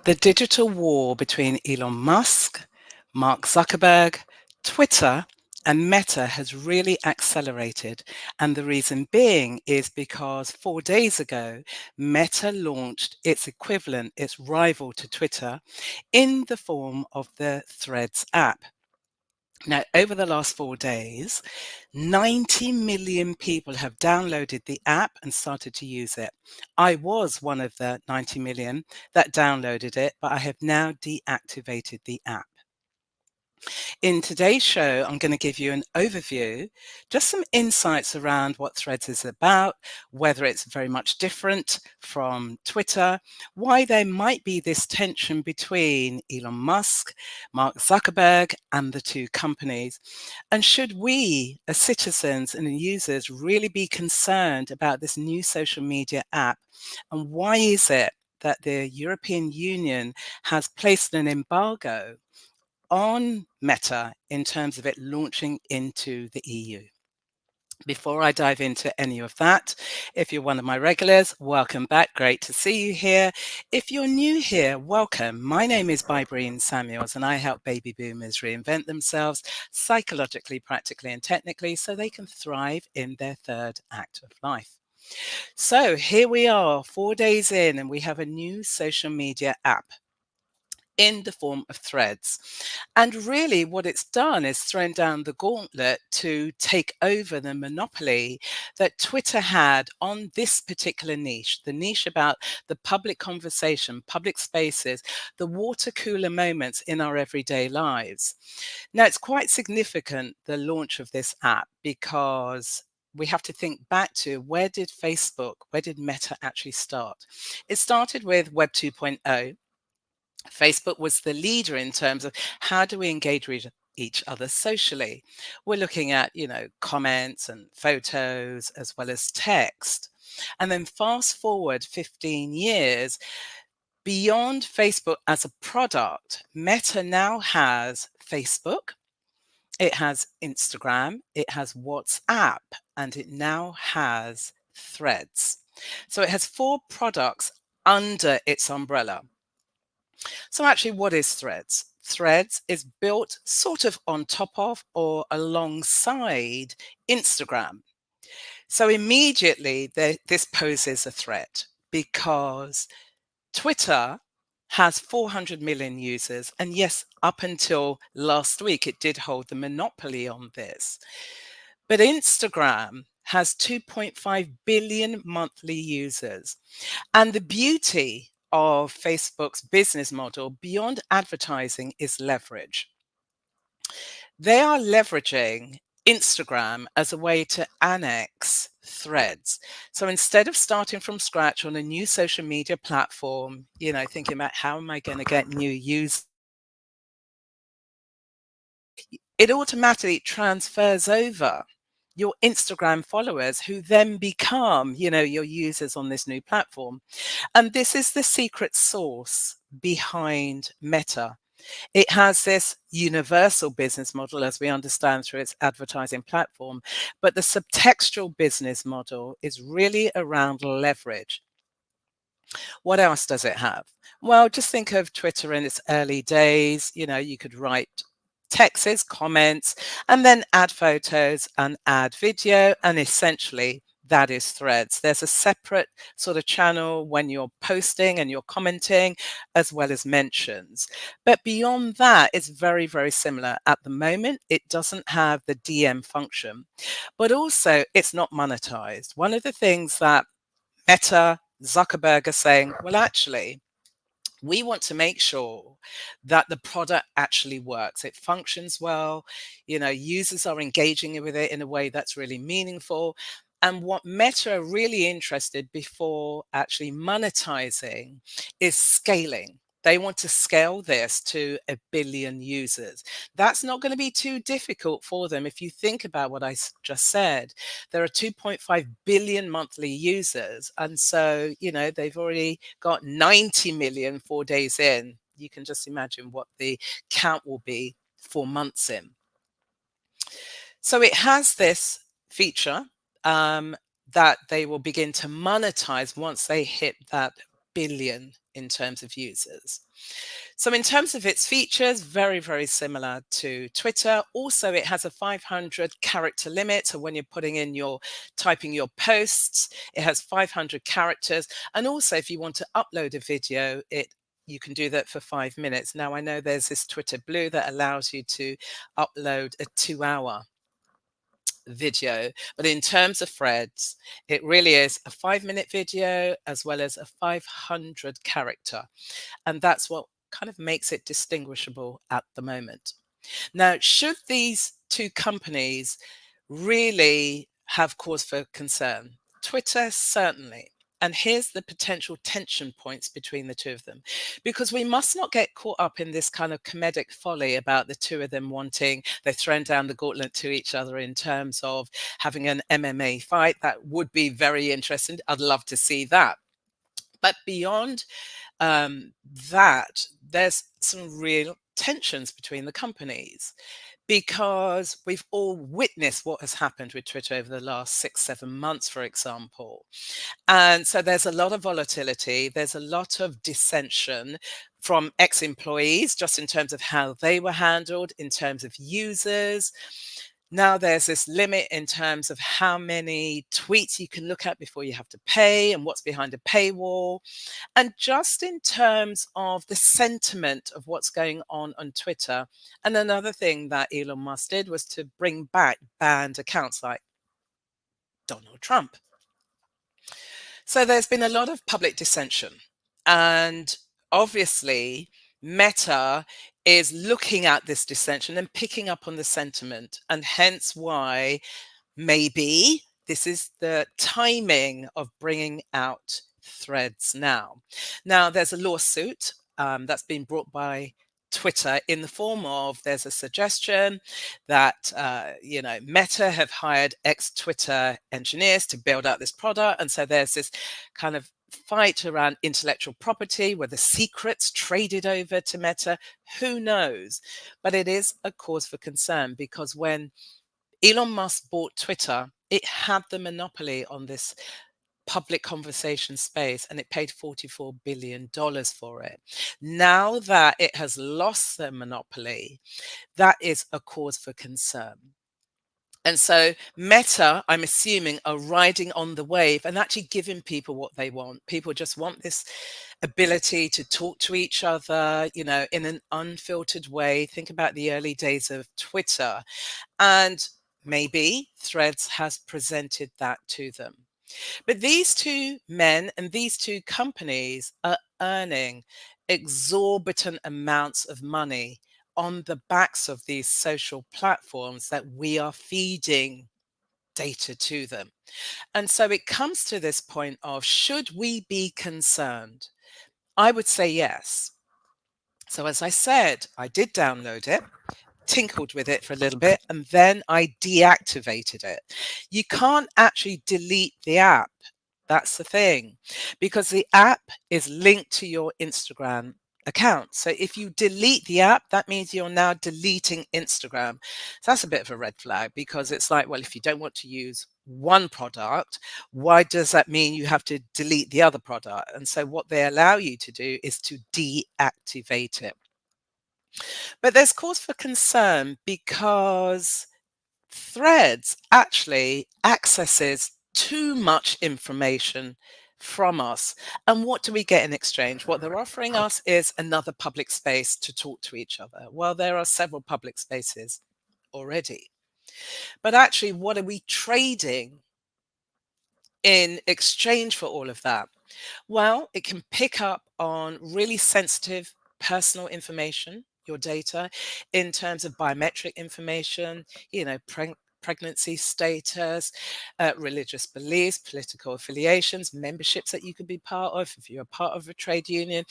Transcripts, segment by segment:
The digital war between Elon Musk, Mark Zuckerberg, Twitter, and Meta has really accelerated. And the reason being is because 4 days ago, Meta launched its equivalent, its rival to Twitter, in the form of the Threads app. Now, over the last 4 days, 90 million people have downloaded the app and started to use it. I was one of the 90 million that downloaded it, but I have now deactivated the app. In today's show, I'm going to give you an overview, just some insights around what Threads is about, whether it's very much different from Twitter, why there might be this tension between Elon Musk, Mark Zuckerberg, and the two companies. And should we, as citizens and users, really be concerned about this new social media app? And why is it that the European Union has placed an embargo on Meta in terms of it launching into the EU? Before I dive into any of that, if you're one of my regulars, welcome back. Great to see you here. If you're new here, welcome. My name is Bybreen Samuels, and I help baby boomers reinvent themselves psychologically, practically, and technically so they can thrive in their third act of life. So here we are, 4 days in, and we have a new social media app in the form of Threads. And really what it's done is thrown down the gauntlet to take over the monopoly that Twitter had on this particular niche, the niche about the public conversation, public spaces, the water cooler moments in our everyday lives. Now, it's quite significant, the launch of this app, because we have to think back to where did Meta actually start? It started with Web 2.0. Facebook was the leader in terms of how do we engage with each other socially. We're looking at, comments and photos as well as text. And then fast forward 15 years, beyond Facebook as a product, Meta now has Facebook, it has Instagram, it has WhatsApp, and it now has Threads. So it has 4 products under its umbrella. So actually, what is Threads? Threads is built sort of on top of or alongside Instagram. So immediately this poses a threat because Twitter has 400 million users. And yes, up until last week, it did hold the monopoly on this. But Instagram has 2.5 billion monthly users. And the beauty of Facebook's business model beyond advertising is leverage. They are leveraging Instagram as a way to annex Threads. So instead of starting from scratch on a new social media platform, thinking about how am I going to get new users, it automatically transfers over your Instagram followers who then become, your users on this new platform. And this is the secret sauce behind Meta. It has this universal business model, as we understand through its advertising platform, but the subtextual business model is really around leverage. What else does it have? Well, just think of Twitter in its early days. You could write texts, comments, and then add photos and add video, and essentially that is Threads. There's a separate sort of channel when you're posting and you're commenting, as well as mentions. But beyond that, it's very, very similar. At the moment, it doesn't have the DM function, but also it's not monetized. One of the things that Meta, Zuckerberg are saying, well, actually, we want to make sure that the product actually works. It functions well, users are engaging with it in a way that's really meaningful. And what Meta are really interested before actually monetizing is scaling. They want to scale this to 1 billion users. That's not going to be too difficult for them. If you think about what I just said, there are 2.5 billion monthly users. And so, they've already got 90 million 4 days in. You can just imagine what the count will be 4 months in. So it has this feature that they will begin to monetize once they hit that billion in terms of users. So in terms of its features, very, very similar to Twitter. Also, it has a 500 character limit. So when you're typing your posts, it has 500 characters. And also, if you want to upload a video, you can do that for 5 minutes. Now, I know there's this Twitter Blue that allows you to upload a 2-hour video, but in terms of threads, it really is a 5-minute video as well as a 500 character. And that's what kind of makes it distinguishable at the moment. Now, should these two companies really have cause for concern? Twitter, certainly. And here's the potential tension points between the two of them, because we must not get caught up in this kind of comedic folly about the two of them they've thrown down the gauntlet to each other in terms of having an MMA fight. That would be very interesting. I'd love to see that. But beyond that, there's some real tensions between the companies, because we've all witnessed what has happened with Twitter over the last 6-7 months, for example. And so there's a lot of volatility. There's a lot of dissension from ex-employees, just in terms of how they were handled, in terms of users. Now there's this limit in terms of how many tweets you can look at before you have to pay and what's behind a paywall. And just in terms of the sentiment of what's going on Twitter. And another thing that Elon Musk did was to bring back banned accounts like Donald Trump. So there's been a lot of public dissension. And obviously, Meta is looking at this dissension and picking up on the sentiment, and hence why maybe this is the timing of bringing out Threads now. Now, there's a lawsuit that's been brought by Twitter in the form of, there's a suggestion that Meta have hired ex-Twitter engineers to build out this product, and so there's this kind of fight around intellectual property, where the secrets traded over to Meta. Who knows? But it is a cause for concern, because when Elon Musk bought Twitter, it had the monopoly on this public conversation space, and it paid $44 billion for it. Now that it has lost the monopoly, that is a cause for concern. And so Meta, I'm assuming, are riding on the wave and actually giving people what they want. People just want this ability to talk to each other, in an unfiltered way. Think about the early days of Twitter. And maybe Threads has presented that to them. But these two men and these two companies are earning exorbitant amounts of money on the backs of these social platforms that we are feeding data to them. And so it comes to this point of, should we be concerned? I would say yes. So as I said, I did download it, tinkled with it for a little bit, and then I deactivated it. You can't actually delete the app. That's the thing, because the app is linked to your Instagram account. So if you delete the app, that means you're now deleting Instagram. So that's a bit of a red flag, because it's like, well, if you don't want to use one product, why does that mean you have to delete the other product? And so what they allow you to do is to deactivate it. But there's cause for concern, because Threads actually accesses too much information from us. And what do we get in exchange? What they're offering us is another public space to talk to each other. Well, there are several public spaces already. But actually, what are we trading in exchange for all of that? Well, it can pick up on really sensitive personal information, your data, in terms of biometric information, pregnancy status, religious beliefs, political affiliations, memberships that you could be part of if you're a part of a trade union,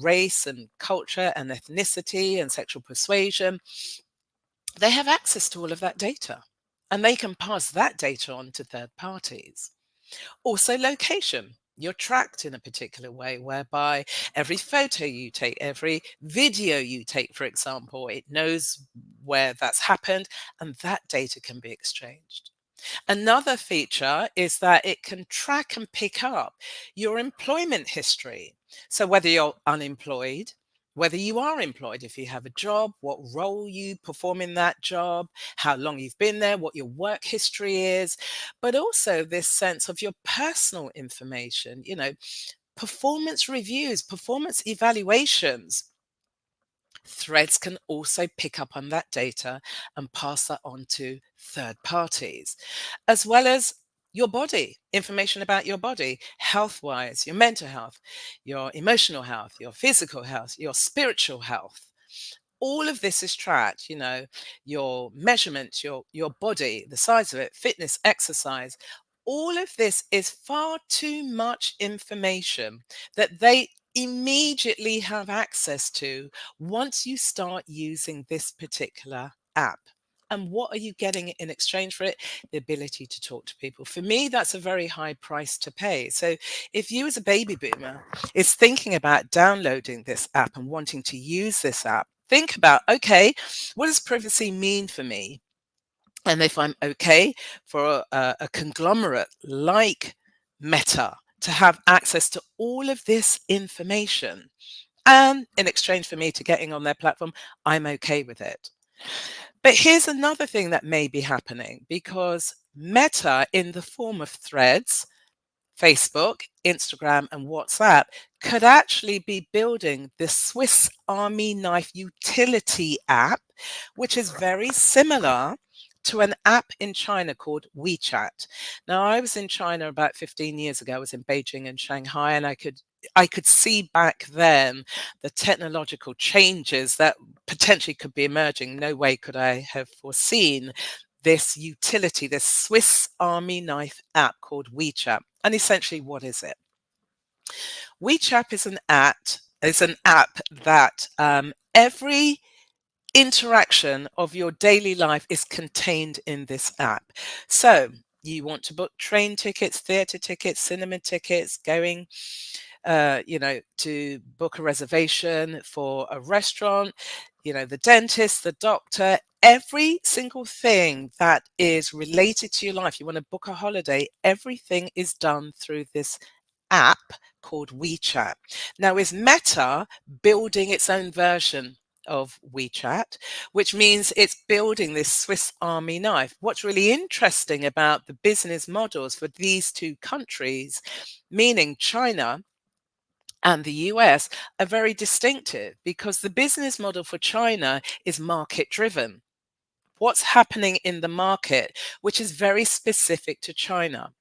race and culture and ethnicity and sexual persuasion. They have access to all of that data, and they can pass that data on to third parties. Also, location. You're tracked in a particular way, whereby every photo you take, every video you take, for example, it knows where that's happened, and that data can be exchanged. Another feature is that it can track and pick up your employment history. So whether you're unemployed, whether you are employed, if you have a job, what role you perform in that job, how long you've been there, what your work history is, but also this sense of your personal information, performance reviews, performance evaluations. Threads can also pick up on that data and pass that on to third parties, as well as your body, information about your body, health wise, your mental health, your emotional health, your physical health, your spiritual health. All of this is tracked, your measurements, your body, the size of it, fitness, exercise. All of this is far too much information that they immediately have access to once you start using this particular app. And what are you getting in exchange for it? The ability to talk to people. For me, that's a very high price to pay. So if you as a baby boomer is thinking about downloading this app and wanting to use this app, think about, okay, what does privacy mean for me? And if I'm okay for a conglomerate like Meta to have access to all of this information, and in exchange for me to getting on their platform, I'm okay with it. But here's another thing that may be happening, because Meta, in the form of Threads, Facebook, Instagram, and WhatsApp, could actually be building the Swiss Army knife utility app, which is very similar to an app in China called WeChat. Now, I was in China about 15 years ago. I was in Beijing and Shanghai, and I could see back then the technological changes that potentially could be emerging. No way could I have foreseen this utility, this Swiss Army knife app called WeChat. And essentially, what is it? WeChat is an app that every interaction of your daily life is contained in this app. So you want to book train tickets, theatre tickets, cinema tickets, going to book a reservation for a restaurant, the dentist, the doctor, every single thing that is related to your life. You want to book a holiday, everything is done through this app called WeChat. Now, is Meta building its own version of WeChat, which means it's building this Swiss Army knife? What's really interesting about the business models for these two countries, meaning China and the US, are very distinctive, because the business model for China is market driven. What's happening in the market, which is very specific to China.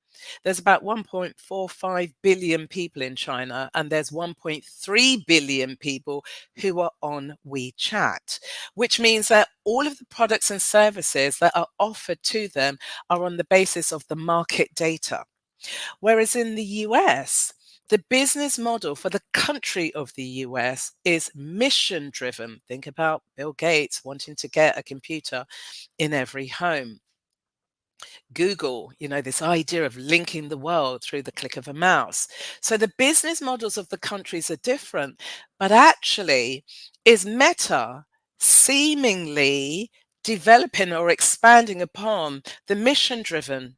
There's about 1.45 billion people in China, and there's 1.3 billion people who are on WeChat, which means that all of the products and services that are offered to them are on the basis of the market data. Whereas in the US, the business model for the country of the US is mission driven. Think about Bill Gates wanting to get a computer in every home. Google, this idea of linking the world through the click of a mouse. So the business models of the countries are different, but actually, is Meta seemingly developing or expanding upon the mission driven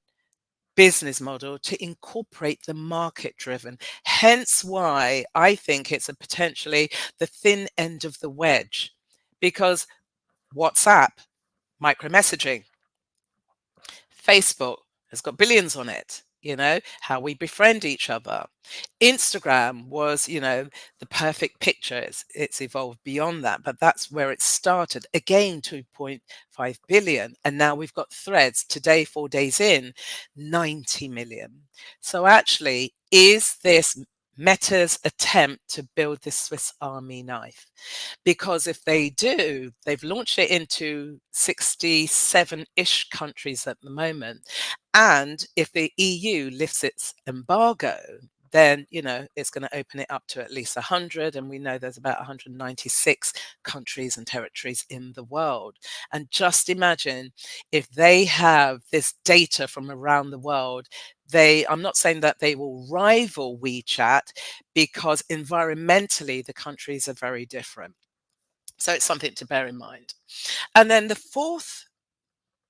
business model to incorporate the market driven? Hence why I think it's a potentially the thin end of the wedge, because WhatsApp, micro messaging, Facebook has got billions on it. How we befriend each other. Instagram was, the perfect picture. It's evolved beyond that, but that's where it started. Again, 2.5 billion. And now we've got Threads today, 4 days in, 90 million. So actually, is this Meta's attempt to build this Swiss Army knife? Because if they do, they've launched it into 67-ish countries at the moment. And if the EU lifts its embargo, then it's going to open it up to at least 100, and we know there's about 196 countries and territories in the world. And just imagine if they have this data from around the world. I'm not saying that they will rival WeChat, because environmentally the countries are very different. So it's something to bear in mind. And then the fourth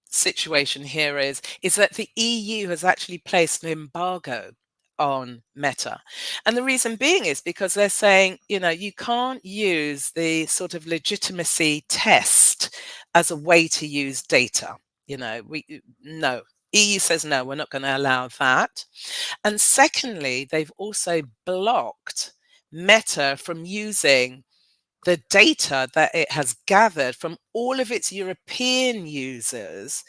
situation here is that the EU has actually placed an embargo on Meta. And the reason being is because they're saying, you can't use the sort of legitimacy test as a way to use data. No. EU says no, we're not going to allow that. And secondly, they've also blocked Meta from using the data that it has gathered from all of its European users.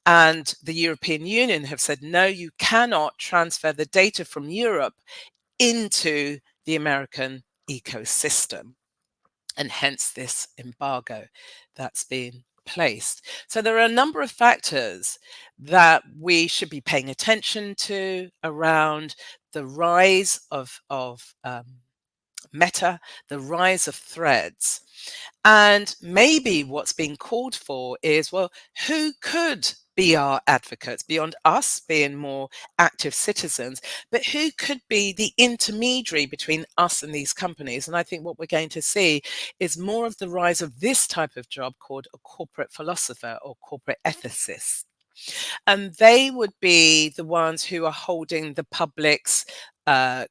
And the European Union have said, no, you cannot transfer the data from Europe into the American ecosystem. And hence this embargo that's been placed. So there are a number of factors that we should be paying attention to around the rise of Meta, the rise of threads. And maybe what's being called for is, well, who could be our advocates beyond us being more active citizens, but who could be the intermediary between us and these companies? And I think what we're going to see is more of the rise of this type of job called a corporate philosopher or corporate ethicist. And they would be the ones who are holding the public's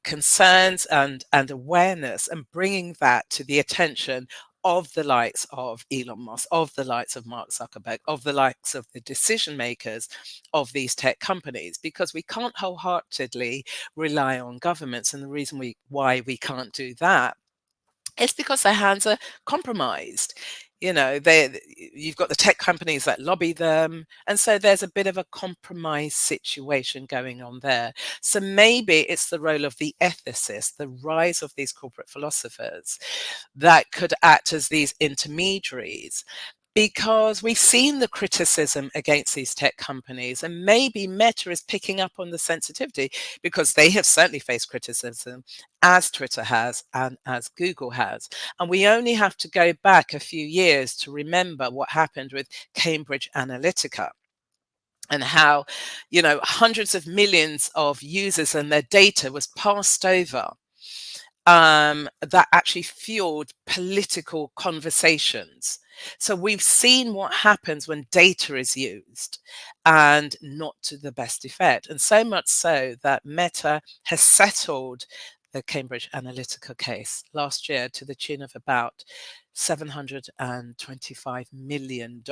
concerns and awareness and bringing that to the attention of the likes of Elon Musk, of the likes of Mark Zuckerberg, of the likes of the decision makers of these tech companies, because we can't wholeheartedly rely on governments. And the reason why we can't do that, it's because their hands are compromised. You've got the tech companies that lobby them, and so there's a bit of a compromise situation going on there. So maybe it's the role of the ethicist, the rise of these corporate philosophers that could act as these intermediaries, because we've seen the criticism against these tech companies, and maybe Meta is picking up on the sensitivity, because they have certainly faced criticism, as Twitter has and as Google has. And we only have to go back a few years to remember what happened with Cambridge Analytica, and how, hundreds of millions of users and their data was passed over, that actually fueled political conversations. So we've seen what happens when data is used and not to the best effect. And so much so that Meta has settled the Cambridge Analytica case last year to the tune of about $725 million.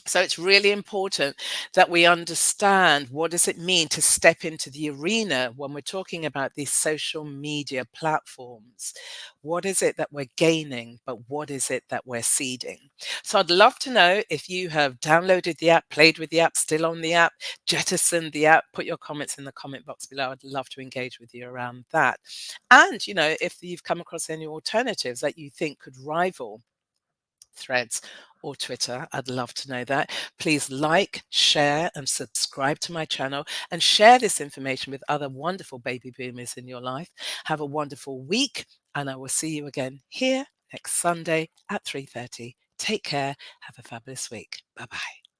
So it's really important that we understand, what does it mean to step into the arena when we're talking about these social media platforms? What is it that we're gaining, but what is it that we're ceding? So I'd love to know if you have downloaded the app, played with the app, still on the app, jettisoned the app. Put your comments in the comment box below. I'd love to engage with you around that. And, if you've come across any alternatives that you think could rival Threads or Twitter, I'd love to know that. Please like, share, and subscribe to my channel, and share this information with other wonderful baby boomers in your life. Have a wonderful week, and I will see you again here next Sunday at 3:30. Take care. Have a fabulous week. Bye bye.